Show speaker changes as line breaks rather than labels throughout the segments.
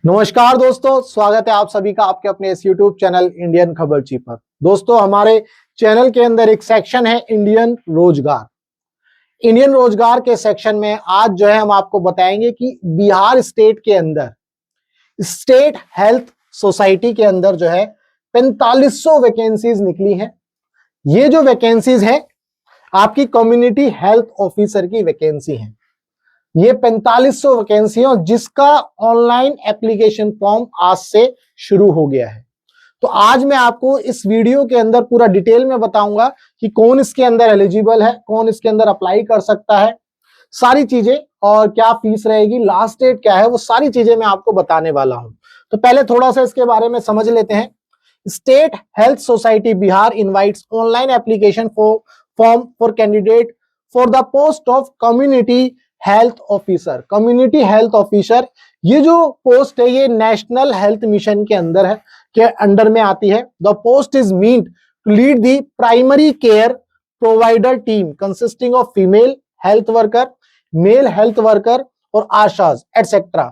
नमस्कार दोस्तों, स्वागत है आप सभी का आपके अपने इस YouTube चैनल इंडियन खबरची पर। दोस्तों, हमारे चैनल के अंदर एक सेक्शन है इंडियन रोजगार। इंडियन रोजगार के सेक्शन में आज जो है हम आपको बताएंगे कि बिहार स्टेट के अंदर स्टेट हेल्थ सोसाइटी के अंदर जो है 4500 वैकेंसीज निकली हैं। ये जो वैकेंसीज है आपकी कम्युनिटी हेल्थ ऑफिसर की वैकेंसी है। ये 4500 वैकेंसी है जिसका ऑनलाइन एप्लीकेशन फॉर्म आज से शुरू हो गया है। तो आज मैं आपको इस वीडियो के अंदर पूरा डिटेल में बताऊंगा कि कौन इसके अंदर एलिजिबल है, कौन इसके अंदर अप्लाई कर सकता है, सारी चीजें, और क्या फीस रहेगी, लास्ट डेट क्या है, वो सारी चीजें मैं आपको बताने वाला हूं। तो पहले थोड़ा सा इसके बारे में समझ लेते हैं। State health society Bihar invites online application form for candidate for the post of community health officer. Community health officer ये जो पोस्ट है ये नेशनल हेल्थ मिशन के अंदर है, के अंडर में आती है। The post is meant to lead the primary care provider team consisting of female health worker, male health worker और ASHAs etcetera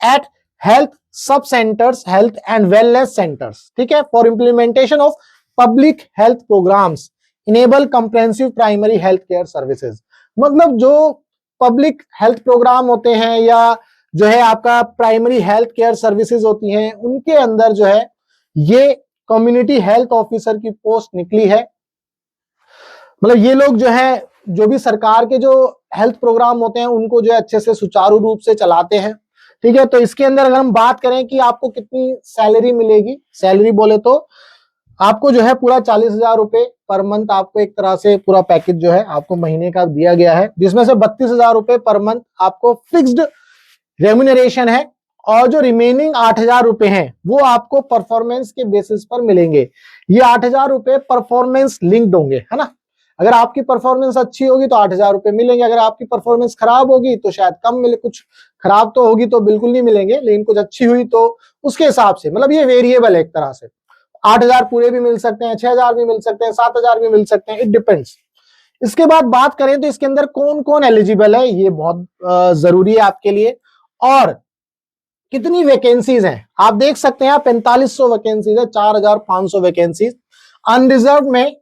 at health sub centres, health and wellness centres. ठीक है, for implementation of public health programmes enable comprehensive primary health care services. मतलब जो public health programme होते हैं या जो है आपका प्राइमरी हेल्थ केयर सर्विसेज होती हैं, उनके अंदर जो है ये कम्युनिटी हेल्थ ऑफिसर की पोस्ट निकली है। मतलब ये लोग जो है जो भी सरकार के जो हेल्थ प्रोग्राम होते हैं उनको जो है अच्छे से सुचारू रूप से चलाते हैं। ठीक है, तो इसके अंदर अगर हम बात करें कि आपको कितनी सैलरी मिलेगी, सैलरी बोले तो आपको जो है पूरा 40,000 रुपए पर मंथ आपको एक तरह से पूरा पैकेज जो है आपको महीने का दिया गया है, जिसमें से 32,000 रुपए पर मंथ आपको फिक्स्ड रेम्यूनरेशन है और जो रिमेनिंग 8,000 रुपए हैं वो आपको परफॉर्मेंस के बेसिस पर मिलेंगे। ये 8,000 रुपए परफॉर्मेंस लिंक्ड होंगे, है ना। अगर आपकी परफॉर्मेंस अच्छी होगी तो 8,000 रुपए मिलेंगे, अगर आपकी परफॉर्मेंस खराब होगी तो शायद कम मिले, कुछ खराब तो होगी तो बिल्कुल नहीं मिलेंगे, लेकिन कुछ अच्छी हुई तो उसके हिसाब से, मतलब ये वेरिएबल है एक तरह से। 8,000 पूरे भी मिल सकते हैं, 6,000 भी मिल सकते हैं, 7,000 भी मिल सकते हैं, इट डिपेंड्स। इसके बाद बात करें तो इसके अंदर कौन कौन एलिजिबल है, ये बहुत जरूरी है आपके लिए। और कितनी वैकेंसीज हैं आप देख सकते हैं, 4500 वैकेंसीज है, 4,500 वैकेंसीज। अनरिजर्व में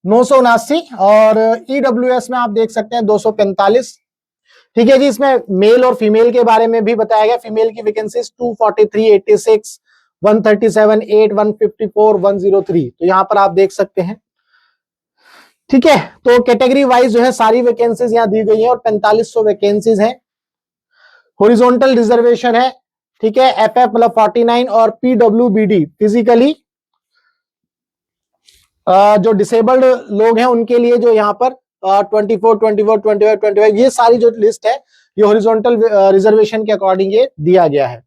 979 और ईडब्ल्यूएस में आप देख सकते हैं 245। ठीक है जी, इसमें मेल और फीमेल के बारे में भी बताया गया। फीमेल की वैकेंसीज 243, 86, 137, 8, 154, 103, तो यहां पर आप देख सकते हैं। ठीक है, तो कैटेगरी वाइज जो है सारी वैकेंसीज यहां दी गई है और 4500 वैकेंसीज हैं। हॉरिजॉन्टल रिजर्वेशन है, ठीक है, एफएफ मतलब 49 और पीडब्ल्यूबीडी फिजिकली जो डिसेबल्ड लोग हैं उनके लिए जो यहाँ पर 24, 24, 25, 25 ये सारी जो लिस्ट है ये हॉरिजॉन्टल रिजर्वेशन के अकॉर्डिंग ये दिया गया है।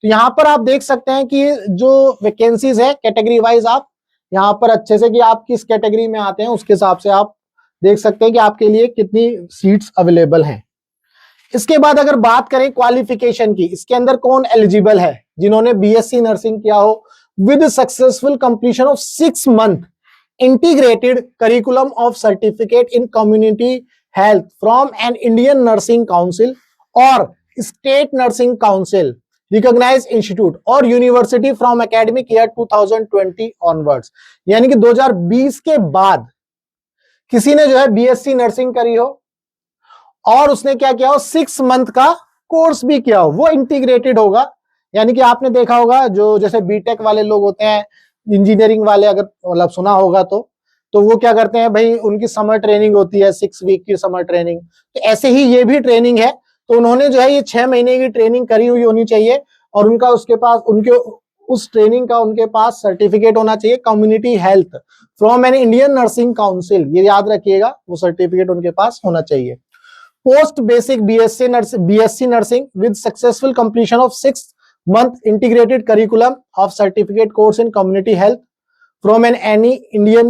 तो यहाँ पर आप देख सकते हैं कि जो वैकेंसीज है कैटेगरी वाइज आप यहाँ पर अच्छे से कि आप किस कैटेगरी में आते हैं उसके हिसाब से आप देख सकते हैं कि आपके लिए कितनी सीट्स अवेलेबल हैं। इसके बाद अगर बात करें क्वालिफिकेशन की, इसके अंदर कौन एलिजिबल है, जिन्होंने बीएससी नर्सिंग किया हो with successful completion of 6 month integrated curriculum of certificate in community health from an Indian nursing council और state nursing council recognized institute और university from academic year 2020 onwards. यानी कि 2020 के बाद किसी ने जो है बीएससी नर्सिंग करी हो और उसने क्या किया हो, 6 मंथ का कोर्स भी किया हो, वो इंटीग्रेटेड होगा। यानी कि आपने देखा होगा जो जैसे बीटेक वाले लोग होते हैं, इंजीनियरिंग वाले, अगर मतलब सुना होगा तो वो क्या करते हैं भाई, उनकी समर ट्रेनिंग होती है, 6 वीक की समर ट्रेनिंग। तो ऐसे ही ये भी ट्रेनिंग है, तो उन्होंने जो है ये 6 महीने की ट्रेनिंग करी हुई होनी चाहिए और उनका उसके पास उनके उस ट्रेनिंग का उनके पास सर्टिफिकेट होना चाहिए community health from an Indian nursing council, ये याद रखिएगा, वो सर्टिफिकेट उनके पास होना चाहिए। Post basic BSc nursing with successful completion of 6 month integrated curriculum of certificate course in community health from an any Indian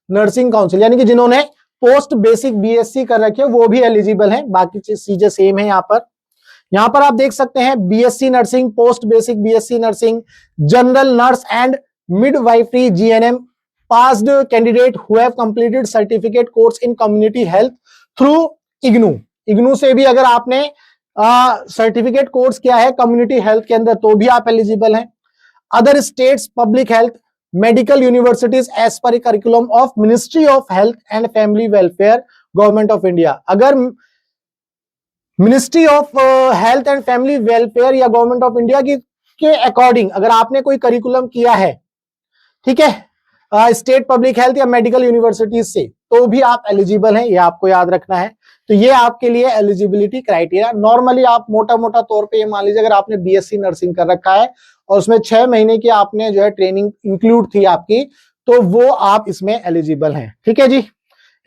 nursing council, यानी कि जिन्होंने पोस्ट बेसिक बीएससी कर रखे हैं वो भी एलिजिबल हैं, बाकी चीजें सेम है। यहाँ पर आप देख सकते हैं BSc nursing, post basic BSc nursing, general nurse and midwifery GNM passed candidate who have completed certificate course in community health through IGNOU. IGNOU से भी अगर आपने सर्टिफिकेट कोर्स क्या है कम्युनिटी हेल्थ के अंदर, तो भी आप एलिजिबल हैं। Other states public health medical universities as per curriculum of ministry of health and family welfare government of India. अगर ministry of health and family welfare या गवर्नमेंट ऑफ इंडिया की के अकॉर्डिंग अगर आपने कोई करिकुलम किया है, ठीक है, स्टेट पब्लिक हेल्थ या मेडिकल यूनिवर्सिटीज से, तो भी आप एलिजिबल हैं, ये आपको याद रखना है। तो ये आपके लिए एलिजिबिलिटी क्राइटेरिया। नॉर्मली आप मोटा मोटा तौर पे ये मान लीजिए अगर आपने बीएससी नर्सिंग कर रखा है और उसमें 6 महीने की आपने जो है ट्रेनिंग इंक्लूड थी आपकी, तो वो आप इसमें एलिजिबल हैं, ठीक है जी।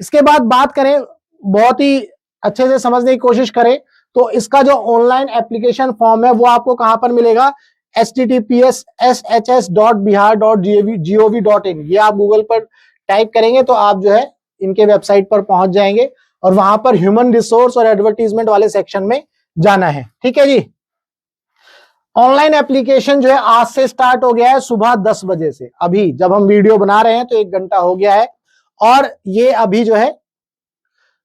इसके बाद बात करें, बहुत ही अच्छे से समझने की कोशिश करें, तो इसका जो ऑनलाइन एप्लीकेशन फॉर्म है वो आपको कहां पर मिलेगा, https://shs.bihar.gov.in, ये आप गूगल पर टाइप करेंगे तो आप जो है इनके वेबसाइट पर पहुंच जाएंगे और वहां पर ह्यूमन रिसोर्स और एडवर्टीजमेंट वाले सेक्शन में जाना है, ठीक है जी। ऑनलाइन एप्लीकेशन जो है आज से स्टार्ट हो गया है सुबह 10 बजे से। अभी जब हम वीडियो बना रहे हैं तो 1 घंटा हो गया है और ये अभी जो है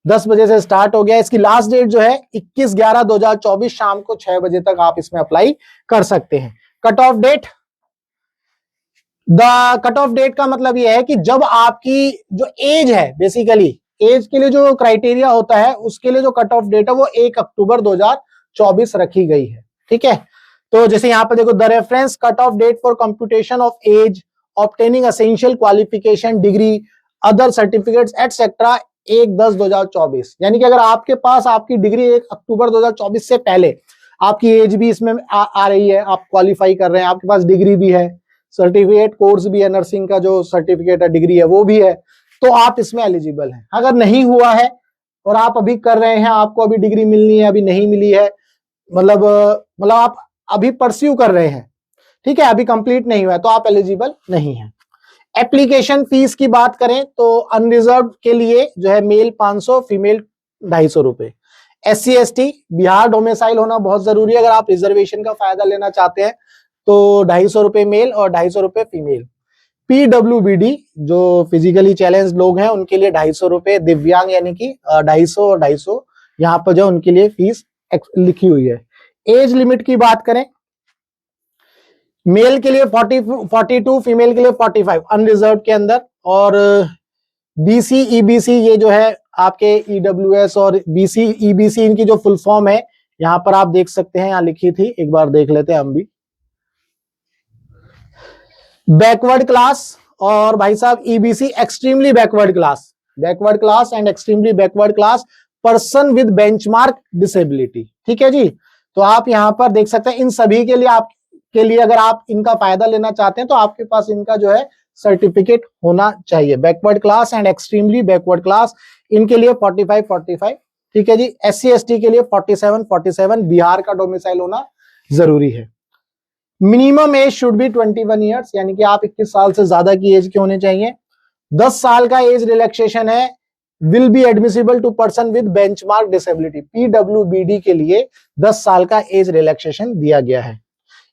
10 बजे से स्टार्ट हो गया। इसकी लास्ट डेट जो है 21/11/2024 शाम को 6 बजे तक आप इसमें अप्लाई कर सकते हैं। Cut off date, cut off date का मतलब यह है कि जब आपकी जो एज है, बेसिकली एज के लिए जो क्राइटेरिया होता है उसके लिए जो कट ऑफ डेट है वो 1 अक्टूबर 2024 रखी गई है, ठीक है। तो जैसे यहां पर देखो, the reference cut off date for computation of age obtaining essential qualification degree other certificates etcetera 1/10/2024, यानी कि अगर आपके पास आपकी डिग्री 1 अक्टूबर 2024 से पहले आपकी एज भी इसमें आ रही है, आप क्वालिफाई कर रहे हैं, आपके पास डिग्री भी है, सर्टिफिकेट कोर्स भी है, नर्सिंग का जो सर्टिफिकेट है डिग्री है वो भी है, तो आप इसमें एलिजिबल हैं। अगर नहीं हुआ है और आप अभी कर रहे हैं, आपको अभी डिग्री मिलनी है, अभी नहीं मिली है, मतलब आप अभी परस्यू कर रहे हैं, ठीक है, अभी कंप्लीट नहीं हुआ है, तो आप एलिजिबल नहीं है। एप्लीकेशन फीस की बात करें तो अनरिजर्व के लिए जो है मेल 500, फीमेल 250 रुपए। SC ST बिहार डोमिसाइल होना बहुत जरूरी है। अगर आप रिजर्वेशन का फायदा लेना चाहते हैं तो 250 रुपए मेल और 250 रुपए फीमेल। PWBD जो फिजिकली चैलेंज लोग हैं उनके लिए 250 रुपए, दिव्यांग यानी कि 250 और 250 यहाँ पर जो उनके लिए फीस लिखी हुई है। एज लिमिट की बात करें, मेल के लिए 42, फीमेल के लिए 45 अनरिजर्व के अंदर, और BC EBC ये जो है आपके EWS और BC EBC इनकी जो फुल फॉर्म है यहां पर आप देख सकते हैं, यहां लिखी थी, एक बार देख लेते हैं हम भी। बैकवर्ड क्लास और भाई साहब EBC extremely backward class and extremely backward class person with benchmark disability, ठीक है जी। तो आप यहां पर देख सकते हैं इन सभी के लिए आपके लिए अगर आप इनका फायदा लेना चाहते हैं तो आपके पास इनका जो है सर्टिफिकेट होना चाहिए। Backward class and extremely backward class इनके लिए 45, ठीक है जी। SC ST के लिए 47, बिहार का डोमिसाइल होना जरूरी है। Minimum age should be 21 years, यानी कि आप 21 साल से ज्यादा की एज के होने चाहिए। 10 साल का एज रिलैक्सेशन है, will be admissible to person with benchmark disability. PWBD के लिए 10 साल का एज रिलैक्सेशन दिया गया है।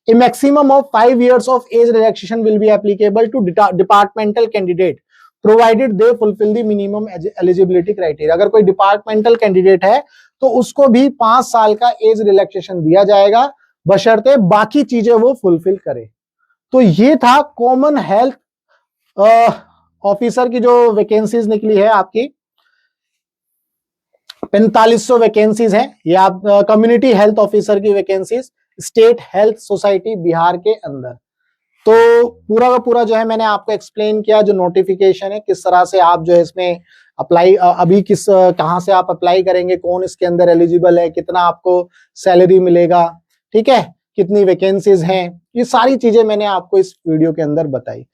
A maximum of 5 years of age relaxation will be applicable to departmental candidate provided they fulfill the minimum eligibility criteria। अगर कोई departmental candidate है तो उसको भी 5 साल का एज रिलैक्सेशन दिया जाएगा बशर्ते बाकी चीजें वो फुलफिल करे। तो ये था कॉमन हेल्थ ऑफिसर की जो वैकेंसीज निकली है आपकी 4500 वैकेंसीज हैं। ये आप कम्युनिटी हेल्थ ऑफिसर की vacancies state health society Bihar के अंदर। तो पूरा का पूरा जो है मैंने आपको एक्सप्लेन किया जो नोटिफिकेशन है, किस तरह से आप जो है इसमें अप्लाई, अभी कहां से आप अप्लाई करेंगे, कौन इसके अंदर एलिजिबल है, कितना आपको सैलरी मिलेगा, ठीक है, कितनी वैकेंसीज हैं, ये सारी चीजें मैंने आपको इस वीडियो के अंदर बताई।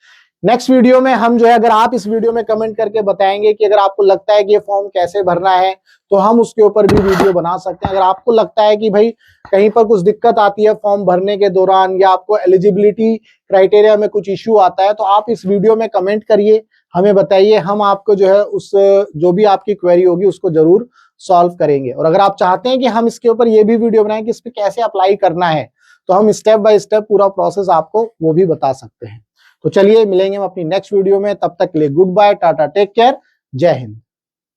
नेक्स्ट वीडियो में हम जो है, अगर आप इस वीडियो में कमेंट करके बताएंगे कि अगर आपको लगता है कि ये फॉर्म कैसे भरना है तो हम उसके ऊपर भी वीडियो बना सकते हैं। अगर आपको लगता है कि भाई कहीं पर कुछ दिक्कत आती है फॉर्म भरने के दौरान या आपको एलिजिबिलिटी क्राइटेरिया में कुछ इश्यू आता है तो आप इस वीडियो में कमेंट करिए, हमें बताइए, हम आपको जो है उस जो भी आपकी क्वेरी होगी उसको जरूर सॉल्व करेंगे। और अगर आप चाहते हैं कि हम इसके ऊपर ये भी वीडियो बनाएं कि इस पे कैसे अप्लाई करना है तो हम स्टेप बाय स्टेप पूरा प्रोसेस आपको वो भी बता सकते हैं। तो चलिए मिलेंगे हम अपनी नेक्स्ट वीडियो में, तब तक के लिए good bye, tata, take care, Jai Hind.